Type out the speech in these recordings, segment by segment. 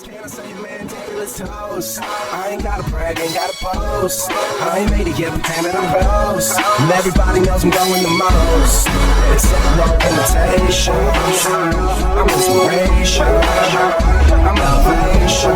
Can I say, man, let's toast? I ain't gotta brag, ain't gotta post. I ain't made it yet, but damn it, I'm close. And everybody knows I'm going the most. It's no imitation. I'm inspiration. I'm elevation.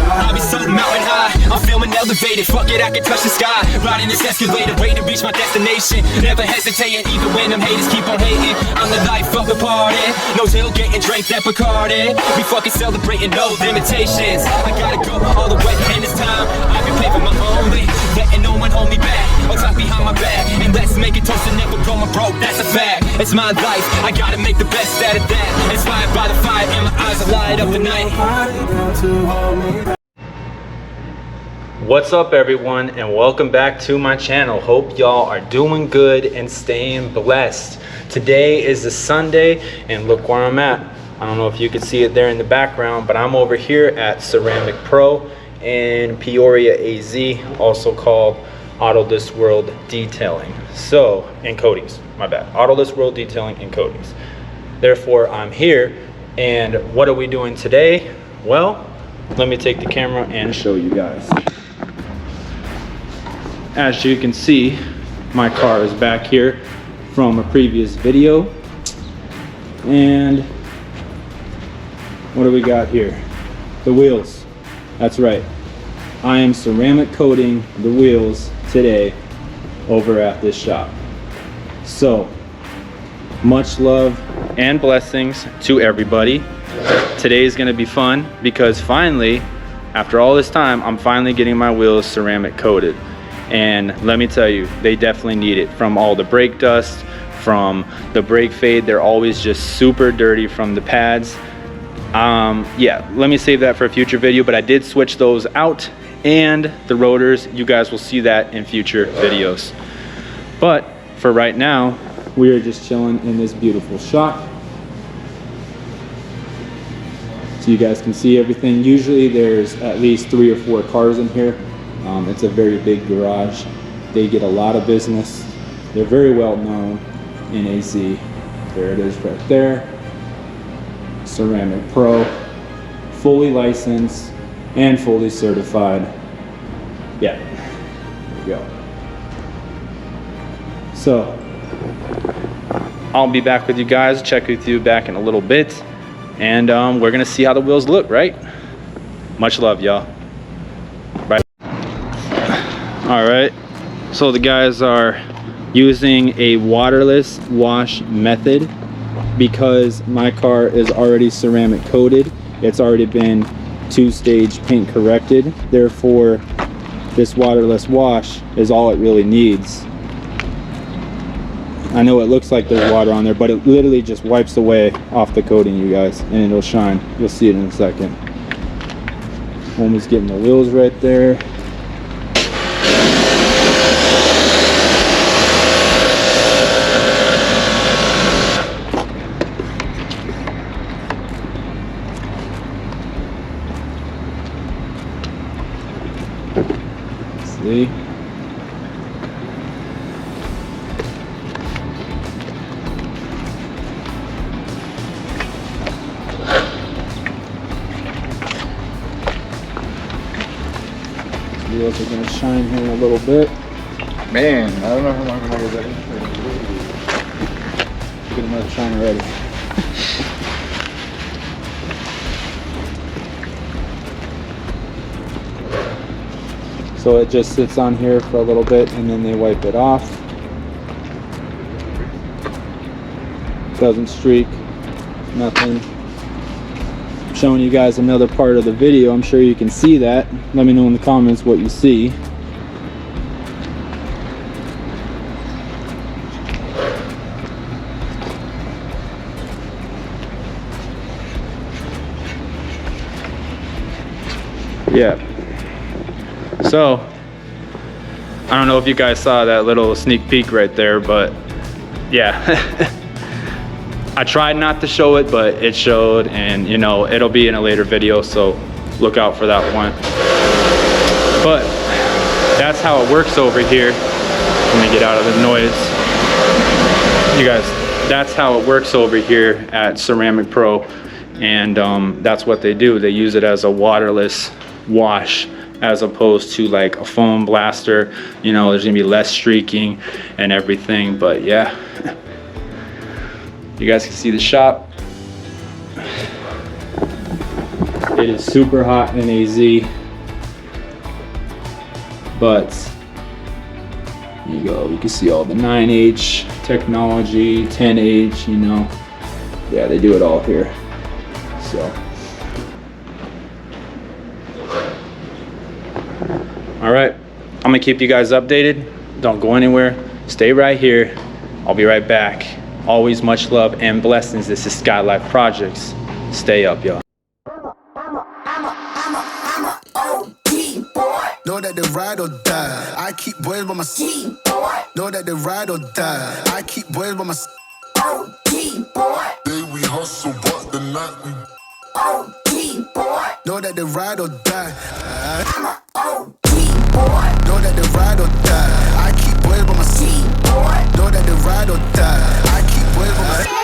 I be so mountain high, I'm feeling elevated. Fuck it, I can touch the sky. Riding this escalator, way to reach my destination. Never hesitating, even when them haters keep on hating. I'm the life of the party. No tailgating, drink that Bacardi. We fucking celebrating, no limitations. I gotta go all the way, and it's time. I can pay for my own leave, letting no one hold me back. Or talk behind my back, and let's make it toast and never going broke. That's a fact. It's my life. I gotta make the best out of that. Inspired by the fire, and my eyes are light up the night. What's up, everyone, and welcome back to my channel. Hope y'all are doing good and staying blessed. Today is a Sunday, and look where I'm at. I don't know if you can see it there in the background, but I'm over here at Ceramic Pro in Peoria AZ, also called Autoless World Detailing. So, and coatings, my bad. Autoless World Detailing and coatings. Therefore, I'm here, and what are we doing today? Well, let me take the camera and show you guys. As you can see, my car is back here from a previous video. And what do we got here? The wheels. That's right. I am ceramic coating the wheels today over at this shop. So, much love and blessings to everybody. Today is gonna be fun because finally, after all this time, I'm finally getting my wheels ceramic coated. And let me tell you, they definitely need it. From all the brake dust, from the brake fade, they're always just super dirty from the pads. Yeah, let me save that for a future video, but I did switch those out, and the rotors, you guys will see that in future videos. But for right now, we are just chilling in this beautiful shop. So you guys can see everything. Usually there's at least 3 or 4 cars in here. It's a very big garage. They get a lot of business. They're very well known in AZ. There it is right there. Ceramic Pro, fully licensed and fully certified. Yeah, there we go. So, I'll be back with you guys, check with you back in a little bit, and we're gonna see how the wheels look, right? Much love, y'all. Bye. All right, so the guys are using a waterless wash method because my car is already ceramic coated. It's already been 2-stage paint corrected. Therefore, this waterless wash is all it really needs. I know it looks like there's water on there, but it literally just wipes away off the coating, you guys, and it'll shine. You'll see it in a second. Homie's getting the wheels right there. See? Wheels are going to shine here in a little bit. Man, I don't know how long I'm going to get that in. Get another shine already. So it just sits on here for a little bit and then they wipe it off. Doesn't streak, nothing. I'm showing you guys another part of the video. I'm sure you can see that. Let me know in the comments what you see. Yeah. So, I don't know if you guys saw that little sneak peek right there, but yeah. I tried not to show it, but it showed, and you know, it'll be in a later video, so look out for that one. But that's how it works over here. Let me get out of the noise. You guys that's how it works over here at Ceramic Pro. And that's what they do. They use it as a waterless wash as opposed to like a foam blaster. You know, there's gonna be less streaking and everything. But yeah, you guys can see the shop. It is super hot in AZ, but there you go. You can see all the 9H technology, 10H, you know. Yeah, they do it all here. So, all right, I'm gonna keep you guys updated. Don't go anywhere. Stay right here. I'll be right back. Always much love and blessings. This is Skylyfe Projects. Stay up, y'all. Know that they ride or die. I keep boys by my side. Know that they ride or die. I keep boys by my side. Day we hustle, but the night we Know that they ride or die. Know that they ride or die. I keep boys by my side. Know that they ride or die. I keep boys by my side.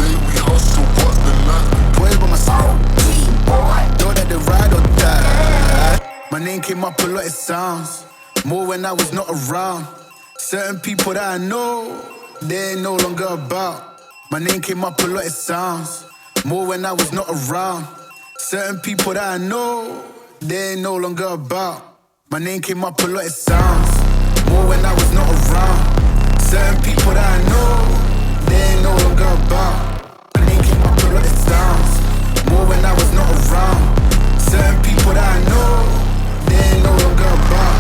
day we hustle, but the night Boys by my side. Know that they ride or die. My name came up a lot, it sounds more when I was not around. Certain people that I know, they ain't no longer about. My name came up a lot, it sounds more when I was not around. Certain people that I know, they ain't no longer about. My name came up a lot, it sounds more when I was not around. Certain people that I know, they ain't no longer about. My name came up a lot, it sounds more when I was not around. Certain people that I know, they ain't no longer about.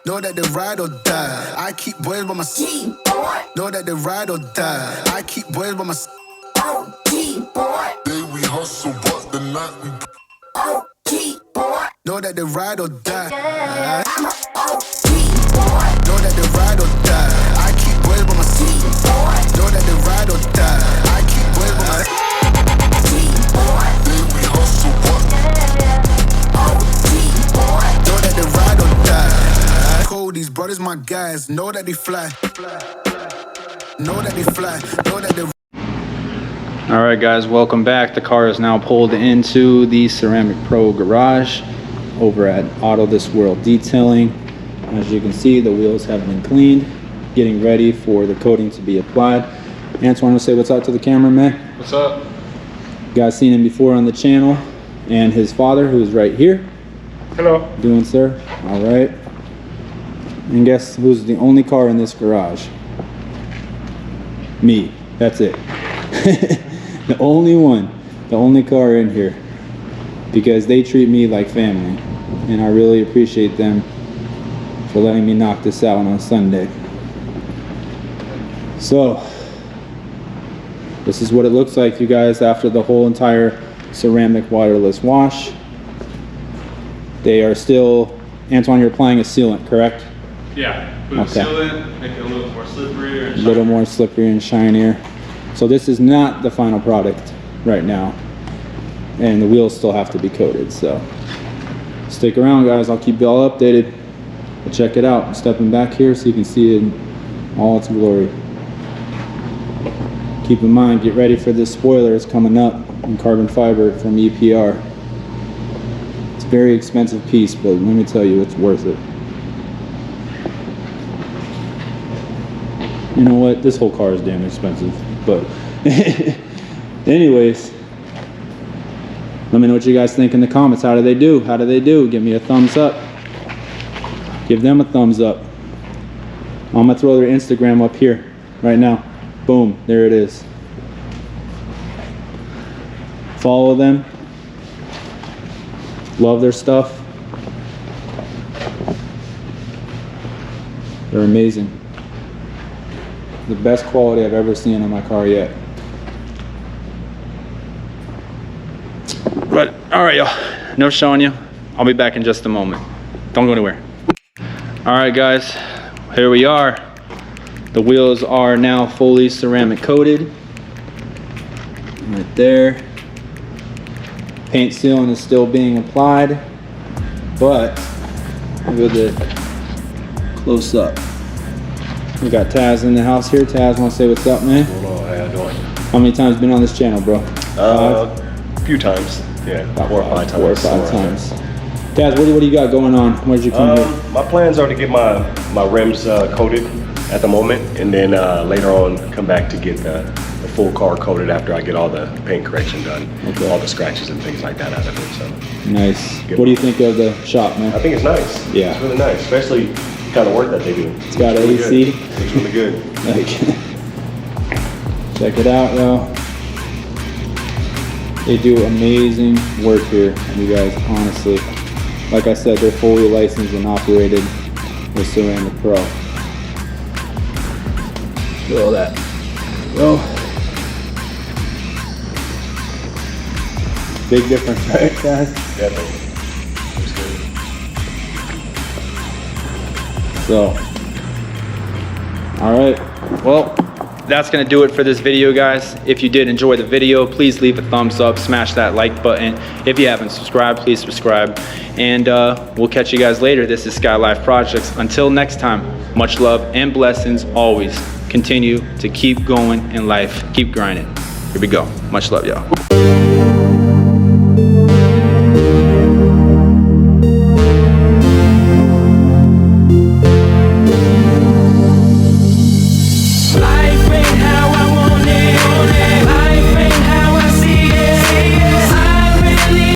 Know that they ride or die. I keep boys by my side. Know that they ride or die. I keep boys by my side. day we hustle, but the night we Know that they ride or die. Know that they ride or die. I keep boys by my side. Know that they ride or die. I keep boys by my side. day we hustle, but Know that they ride or die. Cold, these brothers my guys. Know that they fly. Know that they fly. Know that they. All right, guys, welcome back. The car is now pulled into the Ceramic Pro garage over at Auto This World Detailing. As you can see, the wheels have been cleaned, getting ready for the coating to be applied. Antoine, want to say what's up to the camera, man? What's up? You guys seen him before on the channel, and his father, who's right here. Hello. Doing, sir? All right. And guess who's the only car in this garage? Me. That's it. The only one, the only car in here, because they treat me like family, and I really appreciate them for letting me knock this out on Sunday. So this is what it looks like, you guys, after the whole entire ceramic waterless wash. They are still, Antoine, you're applying a sealant, correct? Yeah. Put Okay. sealant, make it a little more slippery. A little more slippery and shinier. So this is not the final product right now, and the wheels still have to be coated. So stick around, guys. I'll keep you all updated. But check it out. I'm stepping back here so you can see it in all its glory. Keep in mind, get ready for this spoiler. It's coming up in carbon fiber from EPR. It's a very expensive piece, but let me tell you, it's worth it. You know what? This whole car is damn expensive. But anyways, let me know what you guys think in the comments. How do they do? How do they do? Give me a thumbs up. Give them a thumbs up. I'm gonna throw their Instagram up here right now. Boom, there it is. Follow them. Love their stuff. They're amazing. The best quality I've ever seen on my car yet. But all right, y'all, no showing you. I'll be back in just a moment. Don't go anywhere. All right, guys, here we are. The wheels are now fully ceramic coated. Right there. Paint sealant is still being applied, but with it close up. We got Taz in the house here. Taz, want to say what's up, man? Hello, how you doing? How many times been on this channel, bro? A few times. Yeah, about 4 or 5 times. 4 or 5 times. Taz, what do you got going on? Where did you come here? My plans are to get my rims coated at the moment, and then later on come back to get the full car coated after I get all the paint correction done, all the scratches and things like that out of it. So nice. What do you think of the shop, man? I think it's nice. Yeah, it's really nice, especially the kind of work that they do. It's got AC. It's really good. Like, check it out, yo. They do amazing work here, you guys. Honestly, like I said, they're fully licensed and operated with Ceramic Pro. Look at that. Yo. Big difference, right, guys? Definitely. Looks good. So, all right. Well, that's gonna do it for this video, guys. If you did enjoy the video, please leave a thumbs up, smash that like button. If you haven't subscribed, please subscribe. And we'll catch you guys later. This is Skylyfe Projects. Until next time, much love and blessings always. Continue to keep going in life, keep grinding. Here we go. Much love, y'all.